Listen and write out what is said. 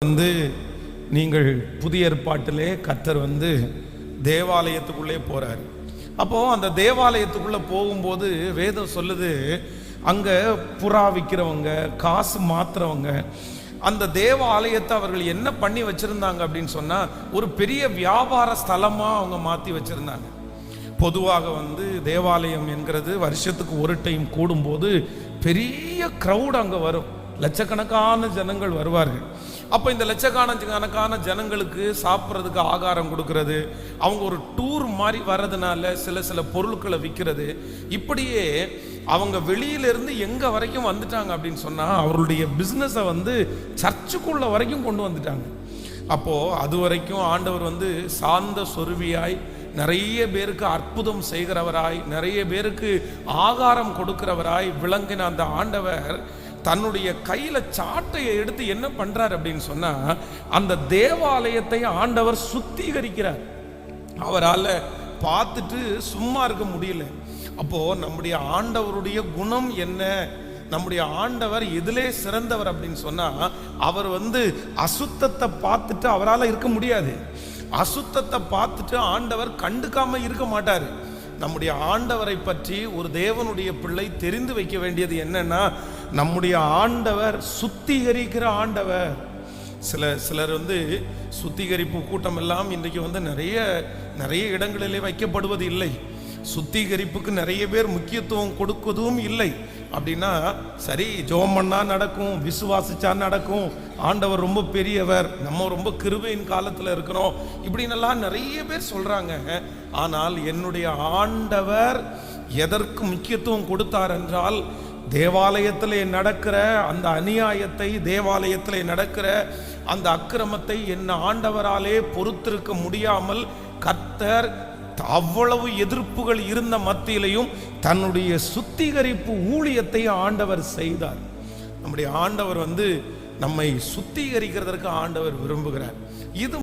வந்து நீங்கள் புதிய ஏற்பாட்டிலே கர்த்தர் வந்து தேவாலயத்துக்குள்ளே போறார். அப்போ அந்த தேவாலயத்துக்குள்ள போகும்போது வேதம் சொல்லுது, அங்க புறா விற்கிறவங்க, காசு மாத்துறவங்க, அந்த தேவாலயத்தை அவர்கள் என்ன பண்ணி வச்சிருந்தாங்க அப்படின்னு சொன்னா ஒரு பெரிய வியாபார ஸ்தலமா அவங்க மாத்தி வச்சிருந்தாங்க. பொதுவாக வந்து தேவாலயம் என்கிறது வருஷத்துக்கு ஒரு டைம் கூடும்போது பெரிய க்ரௌட் அங்கே வரும், லட்சக்கணக்கான ஜனங்கள் வருவார்கள். அப்போ இந்த லட்சக்கணக்கான ஜனங்களுக்கு சாப்பிட்றதுக்கு ஆகாரம் கொடுக்கறது, அவங்க ஒரு டூர் மாதிரி வர்றதுனால சில பொருட்களை விற்கிறது, இப்படியே அவங்க வெளியிலிருந்து எங்கே வரைக்கும் வந்துட்டாங்க அப்படின்னு சொன்னால் அவர்களுடைய பிஸ்னஸை வந்து சர்ச்சுக்குள்ள வரைக்கும் கொண்டு வந்துட்டாங்க. அப்போது அது வரைக்கும் ஆண்டவர் வந்து சார்ந்த சொருவியாய், நிறைய பேருக்கு அற்புதம் செய்கிறவராய், நிறைய பேருக்கு ஆகாரம் கொடுக்கிறவராய் விளங்கின அந்த ஆண்டவர் தன்னுடைய கையில சாட்டையை எடுத்து என்ன பண்றார் அப்படின்னு சொன்னா அந்த தேவாலயத்தை ஆண்டவர் சுத்திகரிக்கிறார். அவரால் பார்த்துட்டு சும்மா இருக்க முடியல. அப்போ நம்முடைய ஆண்டவருடைய குணம் என்ன, நம்முடைய ஆண்டவர் எதிலே சிறந்தவர் அப்படின்னு சொன்னா அவர் வந்து அசுத்தத்தை பார்த்துட்டு அவரால் இருக்க முடியாது. அசுத்தத்தை பார்த்துட்டு ஆண்டவர் கண்டுக்காம இருக்க மாட்டார். நம்முடைய ஆண்டவரை பற்றி ஒரு தேவனுடைய பிள்ளை தெரிந்து வைக்க வேண்டியது என்னன்னா, நம்முடைய ஆண்டவர் சுத்திகரிக்கிற ஆண்டவர். சிலர் வந்து சுத்திகரிப்பு கூட்டம் எல்லாம் இன்றைக்கு வந்து நிறைய இடங்களிலே வைக்கப்படுவது இல்லை. சுத்திகரிப்புக்கு நிறைய பேர் முக்கியத்துவம் கொடுப்பதும் இல்லை. அப்படின்னா சரி, ஜெபம் பண்ணா நடக்கும், விசுவாசிச்சா நடக்கும், ஆண்டவர் ரொம்ப பெரியவர், நம்ம ரொம்ப கிருபையின் காலத்தில் இருக்கிறோம், இப்படின்னெல்லாம் நிறைய பேர் சொல்றாங்க. ஆனால் என்னுடைய ஆண்டவர் எதற்கு முக்கியத்துவம் கொடுத்தார் என்றால், தேவாலயத்திலே நடக்கிற அந்த அநியாயத்தை, தேவாலயத்திலே நடக்கிற அந்த அக்கிரமத்தை என் ஆண்டவராலே பொறுத்திருக்க முடியாமல் கர்த்தர் அவ்வளவு எதிர்ப்புகள் இருந்த மத்தியிலையும் தன்னுடைய சுத்திகரிப்பு ஊழியத்தை ஆண்டவர் செய்தார். நம்முடைய ஆண்டவர் வந்து நம்மை சுத்திகரிக்கிறதற்கு ஆண்டவர் விரும்புகிறார். இது